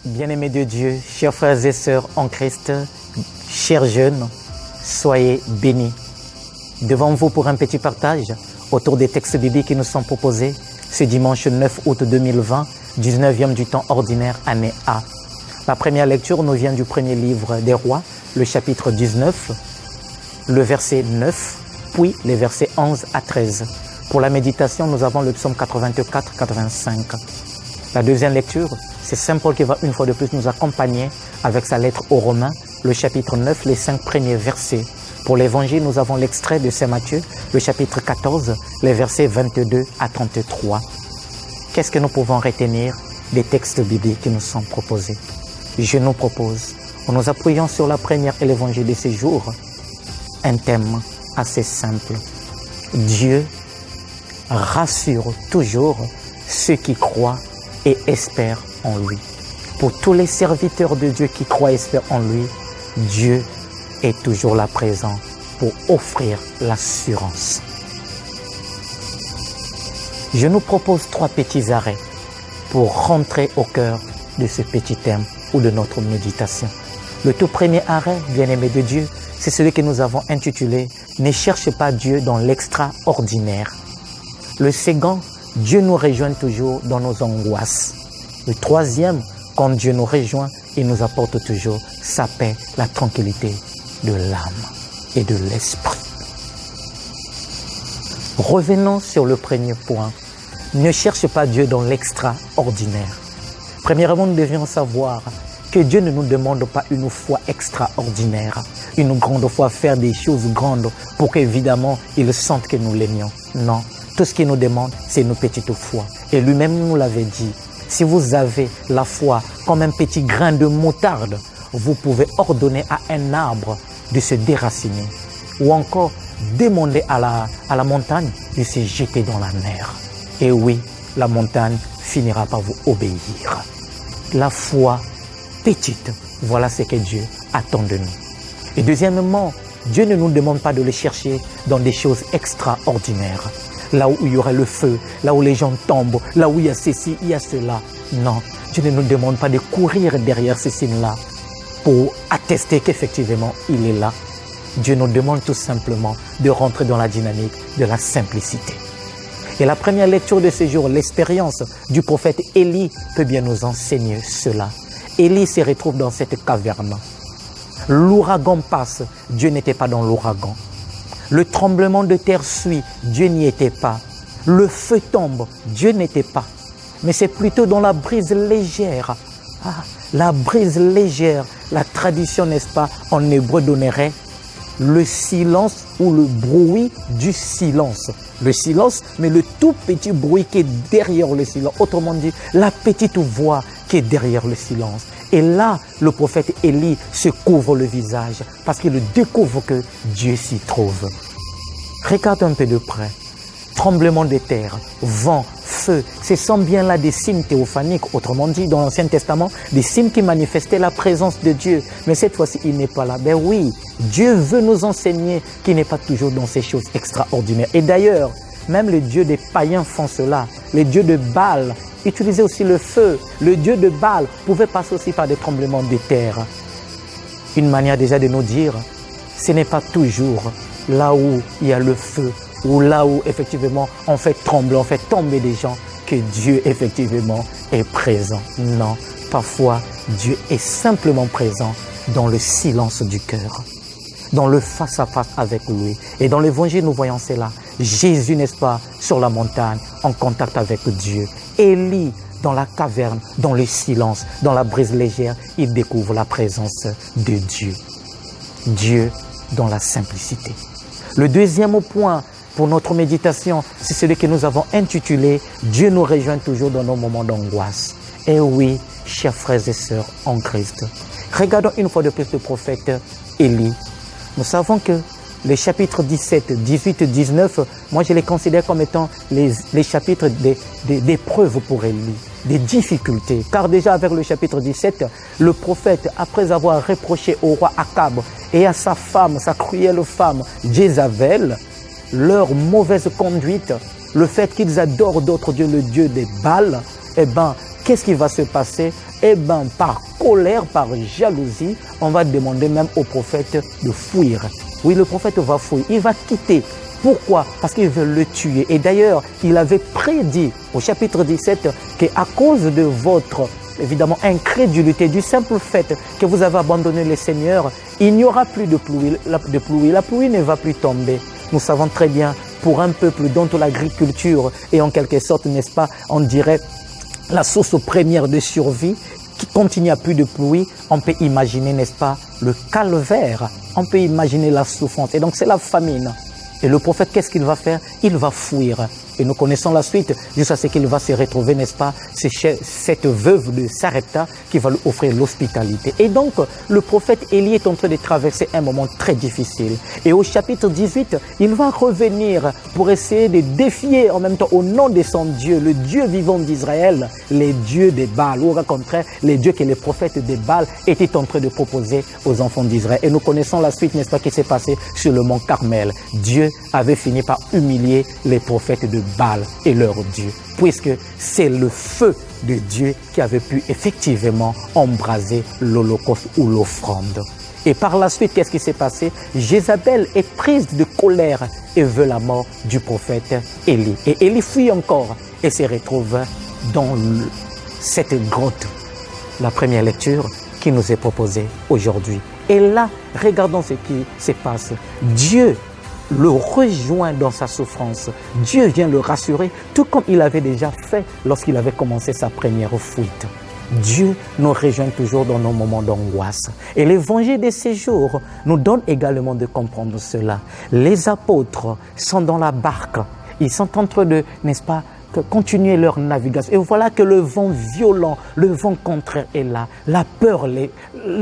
Bien-aimés de Dieu, chers frères et sœurs en Christ, chers jeunes, soyez bénis. Devant vous pour un petit partage autour des textes bibliques qui nous sont proposés ce dimanche 9 août 2020, 19e du temps ordinaire, année A. La première lecture nous vient du premier livre des rois, le chapitre 19, le verset 9, puis les versets 11 à 13. Pour la méditation, nous avons le psaume 84-85. La deuxième lecture, c'est Saint Paul qui va une fois de plus nous accompagner avec sa lettre aux Romains, le chapitre 9, les 5 premiers versets. Pour l'évangile, nous avons l'extrait de Saint Matthieu, le chapitre 14, les versets 22 à 33. Qu'est-ce que nous pouvons retenir des textes bibliques qui nous sont proposés? Je nous propose, en nous appuyant sur la première et l'évangile de ces jours, un thème assez simple. Dieu rassure toujours ceux qui croient et espèrent en lui. Pour tous les serviteurs de Dieu qui croient et espèrent en lui, Dieu est toujours là présent pour offrir l'assurance. Je nous propose 3 petits arrêts pour rentrer au cœur de ce petit thème ou de notre méditation. Le tout premier arrêt, bien-aimé de Dieu, c'est celui que nous avons intitulé « Ne cherche pas Dieu dans l'extraordinaire ». Le second, Dieu nous rejoint toujours dans nos angoisses. Le troisième, quand Dieu nous rejoint, il nous apporte toujours sa paix, la tranquillité de l'âme et de l'esprit. Revenons sur le premier point. Ne cherche pas Dieu dans l'extraordinaire. Premièrement, nous devions savoir que Dieu ne nous demande pas une foi extraordinaire, une grande foi, faire des choses grandes pour qu'évidemment, il sente que nous l'aimions. Non. Tout ce qu'il nous demande, c'est une petite foi. Et lui-même nous l'avait dit. Si vous avez la foi comme un petit grain de moutarde, vous pouvez ordonner à un arbre de se déraciner. Ou encore demander à la montagne de se jeter dans la mer. Et oui, la montagne finira par vous obéir. La foi petite, voilà ce que Dieu attend de nous. Et deuxièmement, Dieu ne nous demande pas de le chercher dans des choses extraordinaires. Là où il y aurait le feu, là où les gens tombent, là où il y a ceci, il y a cela. Non, Dieu ne nous demande pas de courir derrière ces signes-là pour attester qu'effectivement il est là. Dieu nous demande tout simplement de rentrer dans la dynamique de la simplicité. Et la première lecture de ce jour, l'expérience du prophète Élie peut bien nous enseigner cela. Élie se retrouve dans cette caverne. L'ouragan passe, Dieu n'était pas dans l'ouragan. Le tremblement de terre suit, Dieu n'y était pas. Le feu tombe, Dieu n'était pas. Mais c'est plutôt dans la brise légère. Ah, la brise légère, la tradition, n'est-ce pas, en hébreu donnerait le silence ou le bruit du silence. Le silence, mais le tout petit bruit qui est derrière le silence. Autrement dit, la petite voix qui est derrière le silence. Et là, le prophète Élie se couvre le visage parce qu'il découvre que Dieu s'y trouve. Regarde un peu de près. Tremblement de terre, vent, feu, ce sont bien là des signes théophaniques, autrement dit dans l'Ancien Testament, des signes qui manifestaient la présence de Dieu. Mais cette fois-ci, il n'est pas là. Ben oui, Dieu veut nous enseigner qu'il n'est pas toujours dans ces choses extraordinaires. Et d'ailleurs, même les dieux des païens font cela. Les dieux de Baal utilisaient aussi le feu. Le dieu de Baal pouvait passer aussi par des tremblements de terre. Une manière déjà de nous dire, ce n'est pas toujours là où il y a le feu, ou là où effectivement on fait trembler, on fait tomber des gens, que Dieu effectivement est présent. Non, parfois Dieu est simplement présent dans le silence du cœur, dans le face-à-face avec lui. Et dans l'évangile, nous voyons cela. Jésus, n'est-ce pas, sur la montagne, en contact avec Dieu. Élie, dans la caverne, dans le silence, dans la brise légère, il découvre la présence de Dieu. Dieu dans la simplicité. Le deuxième point pour notre méditation, c'est celui que nous avons intitulé « Dieu nous rejoint toujours dans nos moments d'angoisse ». Et oui, chers frères et sœurs en Christ, regardons une fois de plus le prophète Élie. Nous savons que les chapitres 17, 18, 19, moi je les considère comme étant les chapitres d'épreuves pour Élie, des difficultés. Car déjà avec le chapitre 17, le prophète, après avoir reproché au roi Akab et à sa femme, sa cruelle femme, Jézabel, leur mauvaise conduite, le fait qu'ils adorent d'autres dieux, le dieu des Baals, eh bien, qu'est-ce qui va se passer? eh bien, par colère, par jalousie, on va demander même au prophète de fuir. Oui, le prophète va fuir, il va quitter. Pourquoi? Parce qu'ils veulent le tuer. Et d'ailleurs, il avait prédit au chapitre 17 qu'à cause de votre, évidemment, incrédulité, du simple fait que vous avez abandonné le Seigneur, il n'y aura plus de pluie. La pluie ne va plus tomber. Nous savons très bien, pour un peuple dont l'agriculture est en quelque sorte, n'est-ce pas, on dirait la source première de survie, qui continue à plus de pluie, on peut imaginer, n'est-ce pas, le calvaire, on peut imaginer la souffrance. Et donc c'est la famine. Et le prophète, qu'est-ce qu'il va faire? Il va fuir. Et nous connaissons la suite, jusqu'à ce qu'il va se retrouver, n'est-ce pas, c'est cette veuve de Sarepta qui va lui offrir l'hospitalité. Et donc, le prophète Élie est en train de traverser un moment très difficile. Et au chapitre 18, il va revenir pour essayer de défier en même temps, au nom de son Dieu, le Dieu vivant d'Israël, les dieux des Baals, ou au contraire, les dieux que les prophètes des Baals étaient en train de proposer aux enfants d'Israël. Et nous connaissons la suite, n'est-ce pas, qui s'est passé sur le mont Carmel. Dieu avait fini par humilier les prophètes de Baal et leur Dieu, puisque c'est le feu de Dieu qui avait pu effectivement embraser l'holocauste ou l'offrande. Et par la suite, qu'est-ce qui s'est passé? Jézabel est prise de colère et veut la mort du prophète Élie. Et Élie fuit encore et se retrouve dans cette grotte. La première lecture qui nous est proposée aujourd'hui. Et là, regardons ce qui se passe. Dieu le rejoint dans sa souffrance. Dieu vient le rassurer, tout comme il avait déjà fait lorsqu'il avait commencé sa première fuite. Dieu nous rejoint toujours dans nos moments d'angoisse. Et l'évangile de ces jours nous donne également de comprendre cela. Les apôtres sont dans la barque. Ils sont en train de, n'est-ce pas, continuer leur navigation. Et voilà que le vent violent, le vent contraire est là. La peur les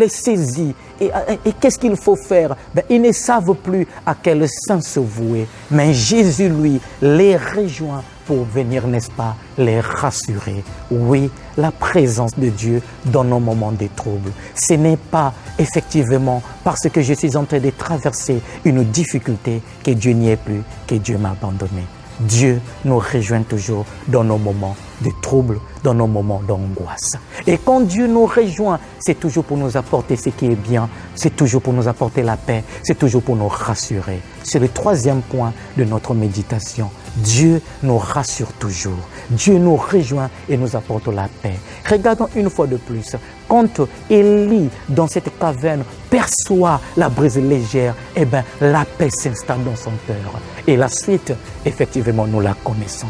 saisit. Et qu'est-ce qu'il faut faire? Ils ne savent plus à quel sens se vouer. Mais Jésus, lui, les rejoint pour venir, n'est-ce pas, les rassurer. Oui, la présence de Dieu dans nos moments de trouble. Ce n'est pas effectivement parce que je suis en train de traverser une difficulté que Dieu n'y est plus, que Dieu m'a abandonné. Dieu nous rejoint toujours dans nos moments de trouble, dans nos moments d'angoisse. Et quand Dieu nous rejoint, c'est toujours pour nous apporter ce qui est bien, c'est toujours pour nous apporter la paix, c'est toujours pour nous rassurer. C'est le troisième point de notre méditation. Dieu nous rassure toujours. Dieu nous rejoint et nous apporte la paix. Regardons une fois de plus. Quand Élie, dans cette caverne, perçoit la brise légère, eh bien, la paix s'installe dans son cœur. Et la suite, effectivement, nous la connaissons.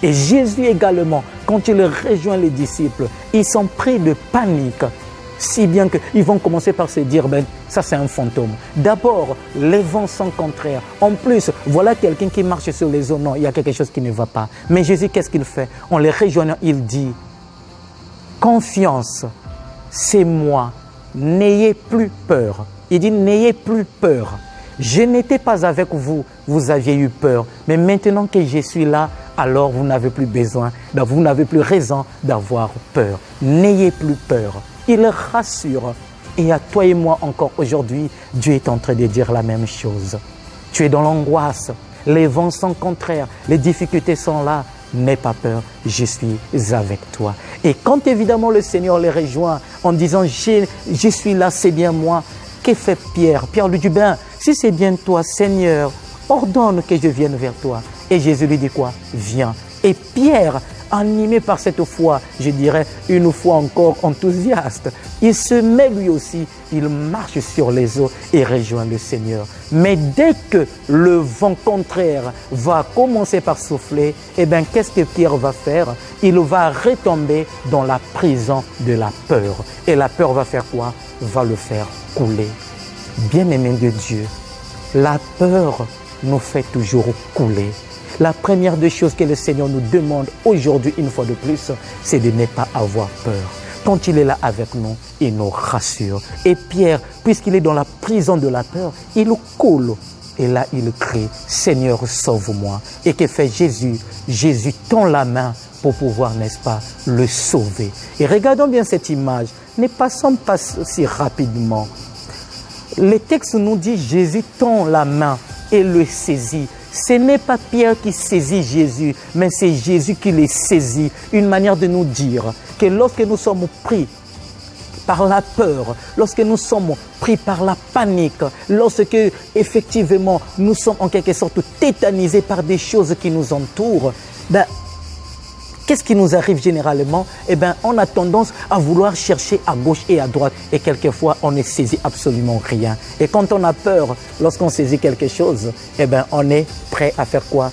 Et Jésus également, quand il rejoint les disciples, ils sont pris de panique, si bien qu'ils vont commencer par se dire, ça c'est un fantôme. D'abord, les vents sont contraires. En plus, voilà quelqu'un qui marche sur les eaux. Non, il y a quelque chose qui ne va pas. Mais Jésus, qu'est-ce qu'il fait? En les rejoignant, il dit, confiance, c'est moi, n'ayez plus peur. Il dit, n'ayez plus peur. Je n'étais pas avec vous, vous aviez eu peur. Mais maintenant que je suis là, alors vous n'avez plus besoin, vous n'avez plus raison d'avoir peur. N'ayez plus peur. Il rassure. Et à toi et moi encore aujourd'hui, Dieu est en train de dire la même chose. Tu es dans l'angoisse, les vents sont contraires, les difficultés sont là. N'aie pas peur, je suis avec toi. Et quand évidemment le Seigneur les rejoint en disant je suis là, c'est bien moi, que fait Pierre? Pierre lui dit, si c'est bien toi, Seigneur, ordonne que je vienne vers toi. Et Jésus lui dit quoi? Viens. Et Pierre, animé par cette foi, je dirais une foi encore enthousiaste, il se met lui aussi, il marche sur les eaux et rejoint le Seigneur. Mais dès que le vent contraire va commencer par souffler, eh bien qu'est-ce que Pierre va faire? Il va retomber dans la prison de la peur. Et la peur va faire quoi? Va le faire couler. Bien-aimé de Dieu, la peur nous fait toujours couler. La première des choses que le Seigneur nous demande aujourd'hui, une fois de plus, c'est de ne pas avoir peur. Quand il est là avec nous, il nous rassure. Et Pierre, puisqu'il est dans la prison de la peur, il coule. Et là, il crie, Seigneur, sauve-moi. Et que fait Jésus? Jésus tend la main pour pouvoir, n'est-ce pas, le sauver. Et regardons bien cette image. Ne passons pas si rapidement. Le texte nous dit, Jésus tend la main et le saisit. Ce n'est pas Pierre qui saisit Jésus, mais c'est Jésus qui le saisit. Une manière de nous dire que lorsque nous sommes pris par la peur, lorsque nous sommes pris par la panique, lorsque effectivement nous sommes en quelque sorte tétanisés par des choses qui nous entourent, ben, qu'est-ce qui nous arrive généralement? Eh bien, on a tendance à vouloir chercher à gauche et à droite et quelquefois on ne saisit absolument rien. Et quand on a peur, lorsqu'on saisit quelque chose, eh bien, on est prêt à faire quoi?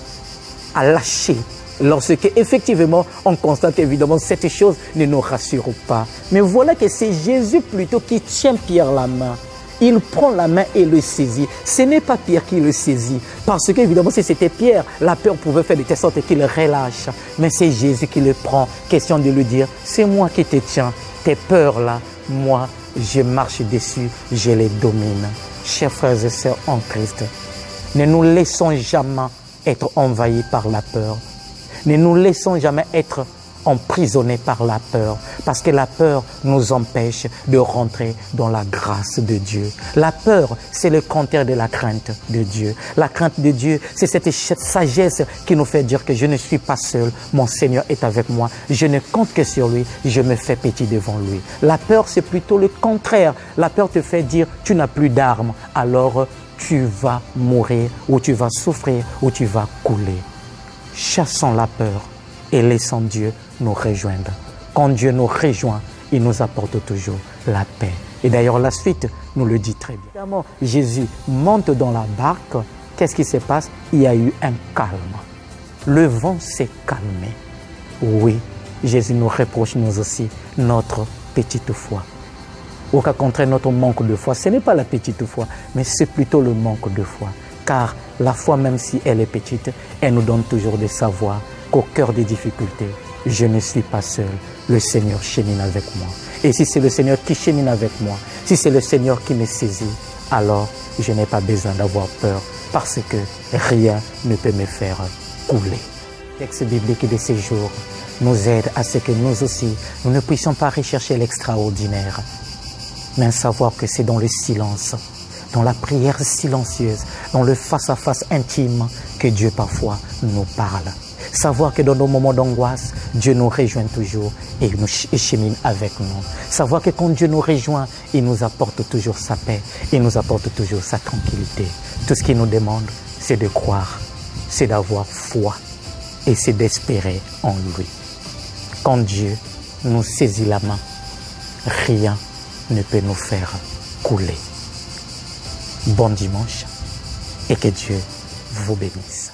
À lâcher. Lorsque effectivement on constate qu'évidemment cette chose ne nous rassure pas. Mais voilà que c'est Jésus plutôt qui tient Pierre la main. Il prend la main et le saisit. Ce n'est pas Pierre qui le saisit. Parce qu'évidemment, si c'était Pierre, la peur pouvait faire de telle sorte qu'il relâche. Mais c'est Jésus qui le prend. Question de lui dire, c'est moi qui te tiens. Tes peurs là, moi, je marche dessus, je les domine. Chers frères et sœurs en Christ, ne nous laissons jamais être envahis par la peur. Ne nous laissons jamais être emprisonnés par la peur, parce que la peur nous empêche de rentrer dans la grâce de Dieu. La peur, c'est le contraire de la crainte de Dieu. La crainte de Dieu, c'est cette sagesse qui nous fait dire que je ne suis pas seul, mon Seigneur est avec moi, je ne compte que sur lui, je me fais petit devant lui. La peur, c'est plutôt le contraire. La peur te fait dire, tu n'as plus d'armes, alors tu vas mourir, ou tu vas souffrir, ou tu vas couler. Chassons la peur et laissons Dieu nous rejoindre. Quand Dieu nous rejoint, il nous apporte toujours la paix. Et d'ailleurs, la suite nous le dit très bien. Évidemment, Jésus monte dans la barque. Qu'est-ce qui se passe? Il y a eu un calme. Le vent s'est calmé. Oui, Jésus nous reproche, nous aussi, notre petite foi. Au cas contraire, notre manque de foi, ce n'est pas la petite foi, mais c'est plutôt le manque de foi. Car la foi, même si elle est petite, elle nous donne toujours de savoir qu'au cœur des difficultés, je ne suis pas seul. Le Seigneur chemine avec moi. Et si c'est le Seigneur qui chemine avec moi, si c'est le Seigneur qui me saisit, alors je n'ai pas besoin d'avoir peur parce que rien ne peut me faire couler. Le texte biblique de ces jours nous aide à ce que nous aussi, nous ne puissions pas rechercher l'extraordinaire, mais savoir que c'est dans le silence, dans la prière silencieuse, dans le face-à-face intime que Dieu parfois nous parle. Savoir que dans nos moments d'angoisse, Dieu nous rejoint toujours et chemine avec nous. Savoir que quand Dieu nous rejoint, il nous apporte toujours sa paix, il nous apporte toujours sa tranquillité. Tout ce qu'il nous demande, c'est de croire, c'est d'avoir foi et c'est d'espérer en lui. Quand Dieu nous saisit la main, rien ne peut nous faire couler. Bon dimanche et que Dieu vous bénisse.